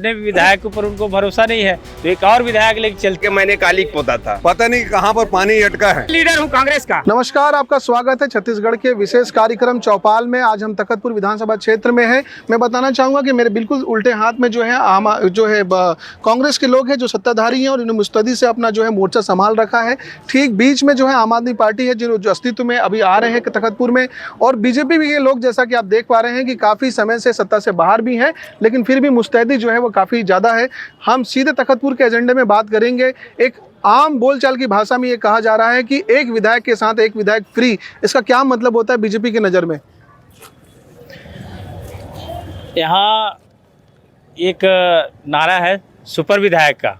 अपने विधायक के ऊपर उनको भरोसा नहीं है तो एक और विधायक लेके चल के मैंने काली पोता था। पता नहीं कहाँ पर पानी अटका है। लीडर हूँ कांग्रेस का। नमस्कार, आपका स्वागत है छत्तीसगढ़ के विशेष कार्यक्रम चौपाल में। आज हम तखतपुर विधानसभा क्षेत्र में हैं। मैं बताना चाहूँगा कि मेरे बिल्कुल उल्टे हाथ में जो है कांग्रेस के लोग हैं जो सत्ताधारी हैं और इन्होंने मुस्तैदी से अपना जो है मोर्चा संभाल रखा है। ठीक बीच में जो है आम आदमी पार्टी है जो अस्तित्व में अभी आ रहे हैं तखतपुर में, और बीजेपी भी ये लोग जैसा कि आप देख पा रहे हैं कि काफ़ी समय से सत्ता से बाहर भी हैं, लेकिन फिर भी मुस्तैदी जो है वो काफ़ी ज़्यादा है। हम सीधे तखतपुर के एजेंडे में बात करेंगे। एक आम बोलचाल की भाषा में ये कहा जा रहा है कि एक विधायक के साथ एक विधायक फ्री, इसका क्या मतलब होता है बीजेपी की नज़र में? यहाँ एक नारा है सुपर विधायक का।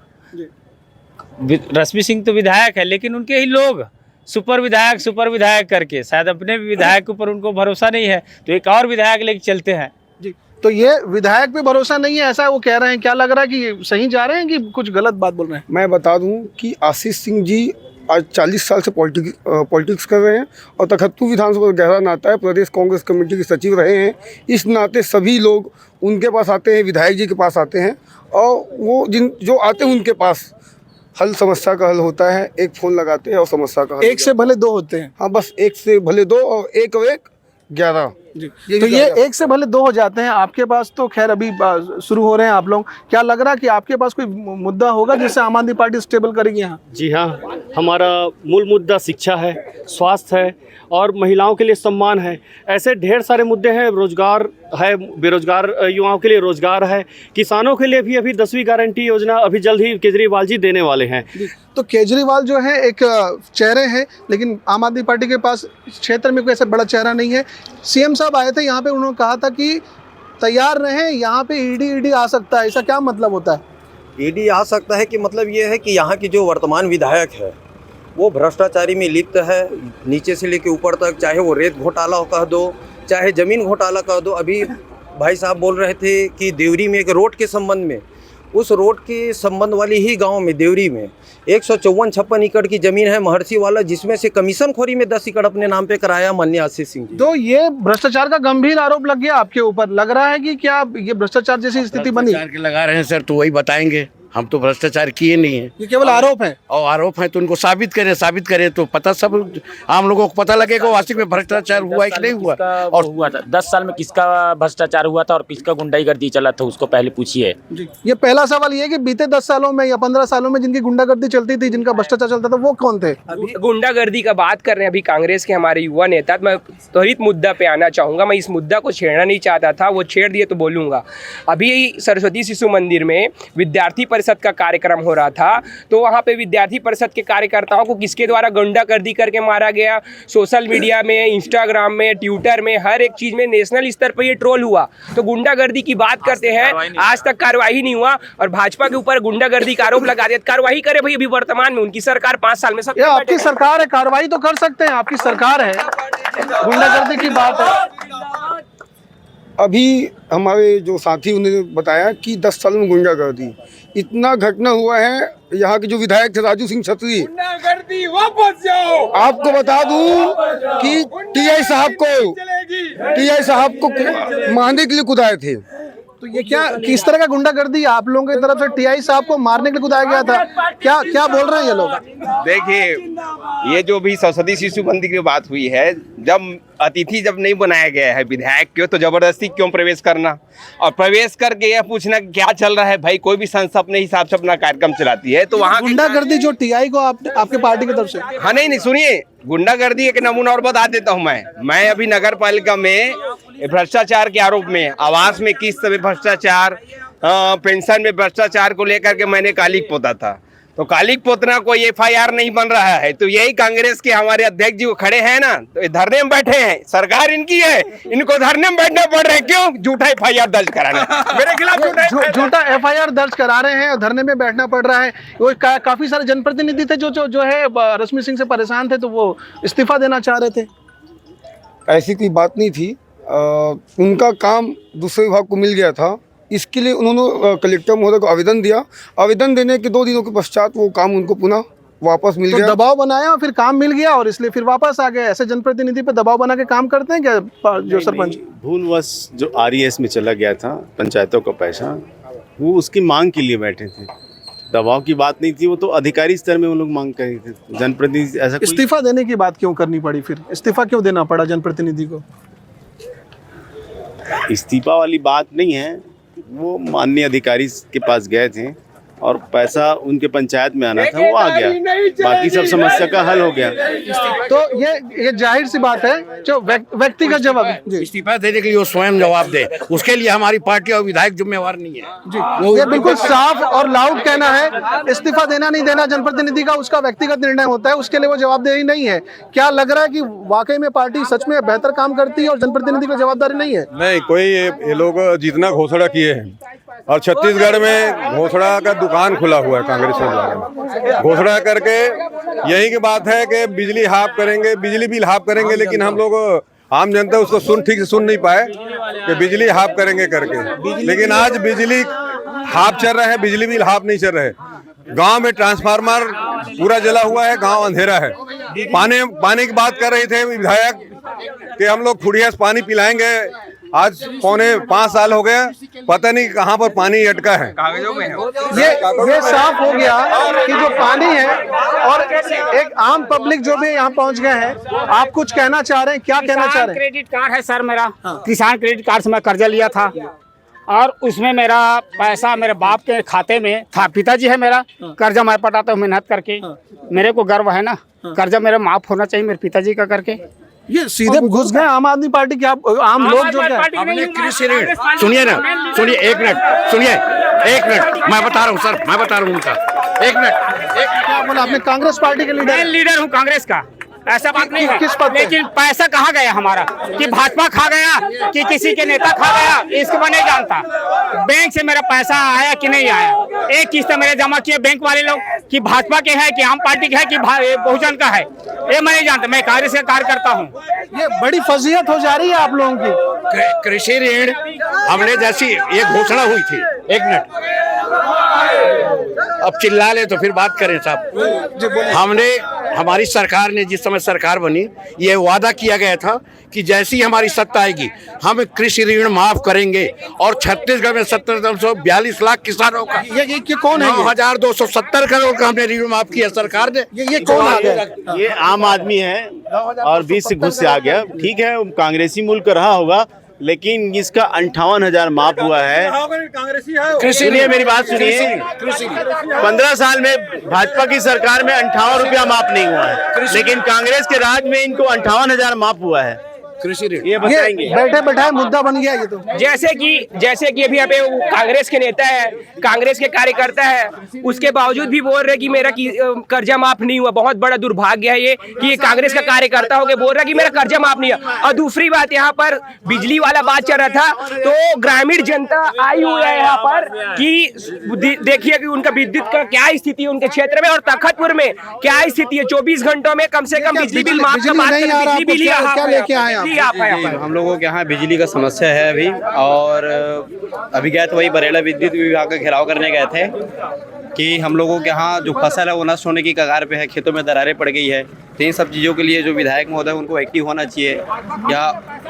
रश्मि सिंह तो विधायक है लेकिन उनके ही लोग सुपर विधायक करके शायद अपने विधायक के ऊपर उनको भरोसा नहीं है तो एक और विधायक लेके चलते हैं जी। तो ये विधायक पे भरोसा नहीं है ऐसा वो कह रहे हैं, क्या लग रहा है कि सही जा रहे हैं कि कुछ गलत बात बोल रहे हैं? मैं बता दूं कि आशीष सिंह जी आज 40 साल से पॉलिटिक्स कर रहे हैं और तखतपुर विधानसभा का गहरा नाता है। प्रदेश कांग्रेस कमेटी के सचिव रहे हैं। इस नाते सभी लोग उनके पास आते हैं, विधायक जी के पास आते हैं, और वो जो आते हैं उनके पास समस्या का हल होता है। एक फ़ोन लगाते हैं और समस्या का हल। एक से भले दो होते हैं। हाँ, बस एक से भले दो और एक 11 जी। तो ये एक से भले दो हो जाते हैं। आपके पास तो खैर अभी शुरू हो रहे हैं आप लोग, क्या लग रहा है कि आपके पास कोई मुद्दा होगा जिससे आम आदमी पार्टी स्टेबल करेगी यहाँ? जी हाँ, हमारा मूल मुद्दा शिक्षा है, स्वास्थ्य है और महिलाओं के लिए सम्मान है। ऐसे ढेर सारे मुद्दे हैं। रोजगार है, बेरोजगार युवाओं के लिए रोजगार है, किसानों के लिए भी अभी 10वीं गारंटी योजना अभी जल्द ही केजरीवाल जी देने वाले हैं। तो केजरीवाल जो है एक चेहरे हैं, लेकिन आम आदमी पार्टी के पास क्षेत्र में कोई ऐसा बड़ा चेहरा नहीं है। सीएम साहब आए थे यहाँ पे, उन्होंने कहा था कि तैयार रहें, यहाँ पे ईडी आ सकता है। ऐसा क्या मतलब होता है? ईडी आ सकता है कि मतलब ये है कि यहाँ की जो वर्तमान विधायक है वो भ्रष्टाचारी में लिप्त है, नीचे से लेकर ऊपर तक। चाहे वो रेत घोटाला कह दो, चाहे ज़मीन घोटाला कह दो। अभी भाई साहब बोल रहे थे कि देवरी में एक रोड के संबंध में, उस रोड के संबंध वाली ही गांव में देवरी में 154-56 एकड़ की ज़मीन है महर्षि वाला, जिसमें से कमीशन खोरी में 10 एकड़ अपने नाम पे कराया माननीय आशीष सिंह जी। तो ये भ्रष्टाचार का गंभीर आरोप लग गया आपके ऊपर। लग रहा है कि क्या ये भ्रष्टाचार जैसी स्थिति बनी? भ्रष्टाचार के लगा रहे हैं सर, तो वही बताएंगे। हम तो भ्रष्टाचार किए नहीं है, ये केवल आरोप है। और आरोप है तो उनको साबित करें तो पता सब आम लोगों को पता लगेगा वास्तविक में भ्रष्टाचार हुआ है कि नहीं हुआ। और हुआ था 10 साल में किसका भ्रष्टाचार हुआ था और किसका गुंडागर्दी चला था, उसको पहले पूछिए। ये पहला सवाल ये कि बीते 10 सालों में या 15 सालों में जिनकी गुंडागर्दी चलती थी, जिनका भ्रष्टाचार चलता था, वो कौन थे? गुंडागर्दी का बात कर रहे हैं अभी कांग्रेस के हमारे युवा नेता। मैं त्वरित मुद्दा पे आना चाहूँगा। मैं इस मुद्दा को छेड़ना नहीं चाहता था, वो छेड़ दिए तो बोलूँगा। अभी सरस्वती शिशु मंदिर में विद्यार्थी परिषद का कार्यक्रम हो रहा था, तो वहाँ पे विद्यार्थी परिषद के कार्यकर्ताओं को किसके द्वारा गुंडागर्दी करके मारा गया। सोशल मीडिया में, इंस्टाग्राम में, ट्विटर में, हर एक चीज़ में नेशनल स्तर पर ये ट्रोल हुआ। तो गुंडागर्दी की बात करते हैं, आज तक कार्रवाई नहीं हुआ और भाजपा के ऊपर गुंडागर्दी का आरोप लगा दिया। कार्रवाई करे भाई, अभी वर्तमान में उनकी सरकार 5 साल में सब। आपकी सरकार है, कार्रवाई तो कर सकते हैं, आपकी सरकार है। गुंडागर्दी की बात है। अभी हमारे जो साथी उन्होंने बताया कि 10 साल में गुंडागर्दी इतना घटना हुआ है। यहाँ के जो विधायक थे राजू सिंह छतरी, वापस जाओ। आपको बता दूं कि टीआई साहब को मारने के लिए कुदाए थे। तो ये क्या, किस तरह का गुंडागर्दी आप लोगों की तरफ से टीआई साहब को मारने के लिए कुदाया गया था? क्या बोल रहे हैं ये लोग? देखिए, ये जो भी सरस्वती शिशु मंदिर की बात हुई है, जब अतिथि जब नहीं बनाया गया है विधायक को, तो जबरदस्ती क्यों प्रवेश करना और प्रवेश करके यह पूछना क्या चल रहा है। भाई कोई भी संस्था अपने हिसाब से अपना कार्यक्रम चलाती है, तो वहाँ गुंडागर्दी जो टीआई को आपके पार्टी की तरफ से। हाँ, नहीं सुनिए, गुंडागर्दी एक नमूना और बता देता हूँ। मैं अभी नगर पालिका में भ्रष्टाचार के आरोप में, आवास में किस्त में भ्रष्टाचार, पेंशन में भ्रष्टाचार को लेकर के मैंने कालिक पोता था। तो कालिक पोतना कोई FIR नहीं बन रहा है, तो यही कांग्रेस के हमारे अध्यक्ष जी वो खड़े हैं ना, तो धरने में बैठे हैं। सरकार इनकी है, इनको धरने में बैठना पड़ रहा है। क्यों? झूठा FIR दर्ज कराना मेरे खिलाफ, झूठा FIR दर्ज करा रहे हैं और धरने में बैठना पड़ रहा है। वो काफी सारे जनप्रतिनिधि थे जो है रश्मि सिंह से परेशान थे, तो वो इस्तीफा देना चाह रहे थे। ऐसी कोई बात नहीं थी। उनका काम दूसरे विभाग को मिल गया था, इसके लिए उन्होंने कलेक्टर महोदय को आवेदन दिया। आवेदन देने के 2 दिनों के पश्चात वो काम उनको पुनः वापस मिल गया। दबाव बनाया और फिर काम मिल गया और इसलिए फिर वापस आ गए। ऐसे जनप्रतिनिधि पे दबाव बना के काम करते हैं क्या जो सरपंच? भूलवश जो RES में चला गया था पंचायतों का पैसा, वो उसकी मांग के लिए बैठे थे, दबाव की बात नहीं थी, वो तो अधिकारी स्तर में वो लोग मांग कर रहे थे। जनप्रतिनिधि ऐसा कोई इस्तीफा देने की बात क्यों करनी पड़ी, फिर इस्तीफा क्यों देना पड़ा जनप्रतिनिधि को? इस्तीफा वाली बात नहीं है, वो माननीय अधिकारी के पास गए थे और पैसा उनके पंचायत में आना था, वो आ गया, बाकी सब समस्या का हल हो गया। तो ये जाहिर सी बात है, जो व्यक्तिगत जवाब जी इस्तीफा देने के लिए वो स्वयं जवाब दे, उसके लिए हमारी पार्टी और विधायक जिम्मेवार नहीं है जी। ये बिल्कुल साफ और लाउड कहना है, इस्तीफा देना नहीं देना जनप्रतिनिधि का उसका व्यक्तिगत निर्णय होता है, उसके लिए वो जवाबदेही नहीं है। क्या लग रहा है कि वाकई में पार्टी सच में बेहतर काम करती है और जनप्रतिनिधि की जवाबदारी नहीं है? नहीं, कोई ये लोग जितना घोषणा किए हैं, और छत्तीसगढ़ में घोषणा का दुकान खुला हुआ है कांग्रेस में, घोषणा करके यही की बात है कि बिजली हाफ करेंगे, बिजली बिल हाफ करेंगे, लेकिन हम लोग आम जनता उसको ठीक से सुन नहीं पाए कि बिजली हाफ करेंगे करके। लेकिन आज बिजली हाफ चल रहा है, बिजली बिल हाफ नहीं चल रहे। गांव में ट्रांसफार्मर पूरा जला हुआ है, गांव अंधेरा है। पानी की बात कर रहे थे विधायक कि हम लोग खुड़िया से पानी पिलाएंगे, आज 4.5 साल हो गए, पता नहीं कहाँ पर पानी अटका है। ये साफ हो गया कि जो पानी है, और एक आम पब्लिक जो भी यहाँ पहुँच गए हैं, आप कुछ कहना चाह रहे हैं, क्या कहना चाह रहे हैं? क्रेडिट कार्ड है सर मेरा, किसान क्रेडिट कार्ड से मैं कर्जा लिया था और उसमें मेरा पैसा मेरे बाप के खाते में था। पिताजी है मेरा, कर्जा मैं पटाता हूँ मेहनत करके, मेरे को गर्व है ना, कर्जा मेरा माफ होना चाहिए मेरे पिताजी का करके। ये सीधे घुस गए आम आदमी पार्टी के आम लोग जो हमने कृषि ऋण, सुनिए ना, सुनिए एक मिनट, मैं बता रहा हूँ सर, मैं बता रहा हूँ उनका, एक मिनट बोला आपने? कांग्रेस पार्टी के लीडर हूँ कांग्रेस का, ऐसा बात नहीं है। किस पद पे? लेकिन पैसा कहाँ गया हमारा, कि भाजपा खा गया कि किसी के नेता खा गया, इसको मैं नहीं जानता। बैंक से मेरा पैसा आया कि नहीं आया, एक किस्त मेरे जमा किए बैंक वाले लोग, कि भाजपा के है कि आम पार्टी के है कि बहुजन का है, ये मैं नहीं जानता। मैं कांग्रेस का कार्य करता हूँ। ये बड़ी फजीहत हो जा रही है आप लोगों की। कृषि ऋण हमने जैसी ये घोषणा हुई थी, एक मिनट, अब चिल्ला ले तो फिर बात करें साहब। हमने, हमारी सरकार ने जिस समय सरकार बनी, ये वादा किया गया था कि जैसी हमारी सत्ता आएगी हम कृषि ऋण माफ करेंगे, और छत्तीसगढ़ में 1742 लाख किसानों का ये कौन है? 9,270 करोड़ का हमने ऋण माफ किया सरकार ने। ये कौन आ गया? ये आम आदमी है और 20 से घुस से आ गया। ठीक है, कांग्रेसी मुल्क रहा होगा, लेकिन इसका 58,000 माफ हुआ है। सुनिए मेरी बात सुनिए, 15 साल में भाजपा की सरकार में 58 रुपया माफ नहीं हुआ है, लेकिन कांग्रेस के राज में इनको 58,000 माफ हुआ है। कृषि ऋण ये बताएंगे। बैठे बैठाए मुद्दा बन गया ये तो। जैसे कि अभी यहाँ पे कांग्रेस के नेता है, कांग्रेस के कार्यकर्ता है, उसके बावजूद भी बोल रहे कि मेरा कर्जा माफ नहीं हुआ। बहुत बड़ा दुर्भाग्य है ये कि ये कांग्रेस का कार्यकर्ता होकर बोल रहा है कि मेरा कर्जा माफ नहीं हुआ। और दूसरी बात, यहाँ पर बिजली वाला बात चल रहा था, तो ग्रामीण जनता आई हुई है यहाँ पर कि देखिए कि उनका विद्युत का क्या स्थिति है उनके क्षेत्र में, और तखतपुर में क्या स्थिति है। 24 घंटों में कम से कम बिजली बिल माफ का बात करें, बिजली बिल क्या लेके आए? हम लोगों के यहाँ बिजली का समस्या है अभी, और अभी गए तो वही बरेला विद्युत विभाग का घेराव करने गए थे कि हम लोगों के यहाँ जो फसल है वो नष्ट होने की कगार पे है, खेतों में दरारें पड़ गई है। तो इन सब चीज़ों के लिए जो विधायक महोदय उनको एक्टिव होना चाहिए। या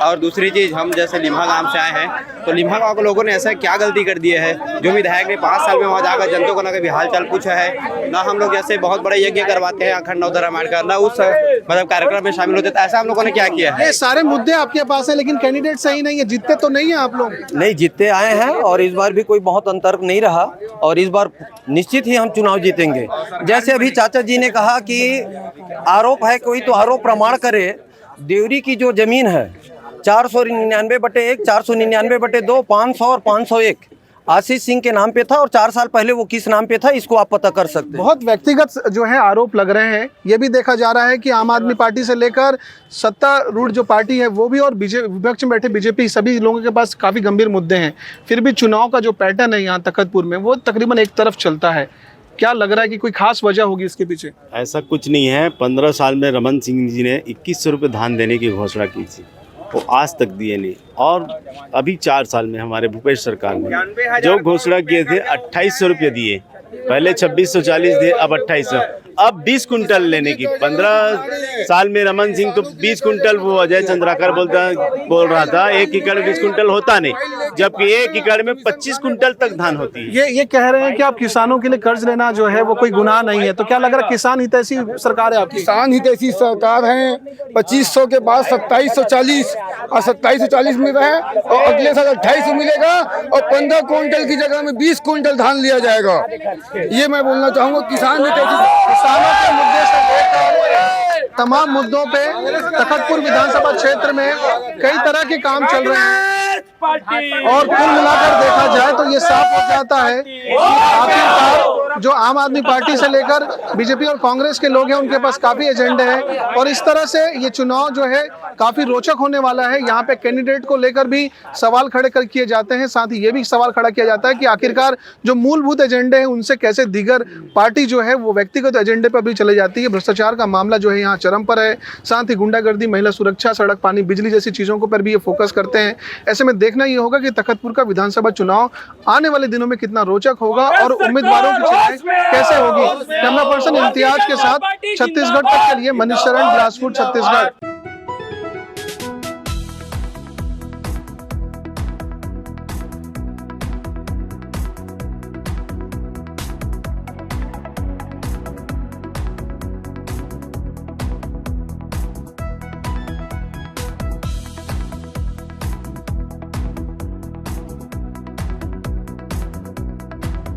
और दूसरी चीज़, हम जैसे लिम्हा गांव से आए हैं, तो लिम्हा गांव के लोगों ने ऐसा क्या गलती कर दी है जो विधायक ने 5 साल में वहाँ जाकर जनता को ना कभी हाल चाल पूछा है, ना हम लोग जैसे बहुत बड़ा यज्ञ करवाते हैं अखंड नवदा रामायण का, ना उस मतलब कार्यक्रम में शामिल होते, तो ऐसा हम लोगों ने क्या किया है। ये सारे मुद्दे आपके पास है, लेकिन कैंडिडेट सही नहीं है, जीतते तो नहीं है आप लोग? नहीं, जीतते आए हैं, और इस बार भी कोई बहुत अंतर नहीं रहा, और इस बार निश्चित ही हम चुनाव जीतेंगे। जैसे अभी चाचा जी ने कहा कि आरोप है, कोई तो आरोप प्रमाण करे। देवरी की जो जमीन है 499/1, 499/2, 500 और 501 आशीष सिंह के नाम पे था, और 4 साल पहले वो किस नाम पे था इसको आप पता कर सकते हैं। बहुत व्यक्तिगत जो है आरोप लग रहे हैं। ये भी देखा जा रहा है कि आम आदमी पार्टी से लेकर सत्तारूढ़ जो पार्टी है वो भी, और विपक्ष में बैठे बीजेपी, सभी लोगों के पास काफ़ी गंभीर मुद्दे हैं। फिर भी चुनाव का जो पैटर्न है यहाँ तखतपुर में, वो तकरीबन एक तरफ चलता है। क्या लग रहा है कि कोई खास वजह होगी इसके पीछे? ऐसा कुछ नहीं है। 15 साल में रमन सिंह जी ने 2100 रुपये धान देने की घोषणा की थी, वो आज तक दिए नहीं। और अभी 4 साल में हमारे भूपेश सरकार ने जो घोषणा किए थे 2800 रुपये दिए, पहले 2640 दिए, अब 2800। अब 20 कुंटल लेने की, 15 साल में रमन सिंह तो 20 कुंटल, वो अजय चंद्राकर बोल रहा था 1 एकड़ 20 कुंटल होता नहीं, जबकि 1 एकड़ में 25 कुंटल तक धान होती है। ये कह रहे हैं कि आप किसानों के लिए कर्ज लेना जो है वो कोई गुनाह नहीं है, तो क्या लग रहा है किसान हितैषी सरकार है आपकी? किसान हितैषी सरकार है। 2500 के बाद 2740 और 2740 मिल रहा है और अगले साल 2800 मिलेगा और 15 कुंटल की जगह में 20 कुंटल धान लिया जाएगा। ये मैं बोलना चाहूँगा किसान किसानों के मुद्दे से लेकर तमाम मुद्दों पे तखतपुर विधानसभा क्षेत्र में कई तरह के काम चल रहे हैं और कुल मिलाकर देखा जाए तो ये साफ हो जाता है कि आखिरकार जो आम आदमी पार्टी से लेकर बीजेपी और कांग्रेस के लोग हैं उनके पास काफी एजेंडे हैं और इस तरह से ये चुनाव जो है काफी रोचक होने वाला है। यहाँ पे कैंडिडेट को लेकर भी सवाल खड़े कर किए जाते हैं, साथ ही ये भी सवाल खड़ा किया जाता है कि आखिरकार जो मूलभूत एजेंडे हैं उनसे कैसे दीगर पार्टी जो है वो व्यक्तिगत एजेंडे पर भी चले जाती है। भ्रष्टाचार का मामला जो है यहाँ चरम पर है, साथ ही गुंडागर्दी, महिला सुरक्षा, सड़क, पानी, बिजली जैसी चीजों को पर भी ये फोकस करते हैं। ऐसे में देखना ये होगा कि तखतपुर का विधानसभा चुनाव आने वाले दिनों में कितना रोचक होगा और उम्मीदवारों की चुनाव कैसे होगी। कैमरा पर्सन इम्तियाज के साथ छत्तीसगढ़ तक के लिए मनीष शरण, बिलासपुर, छत्तीसगढ़।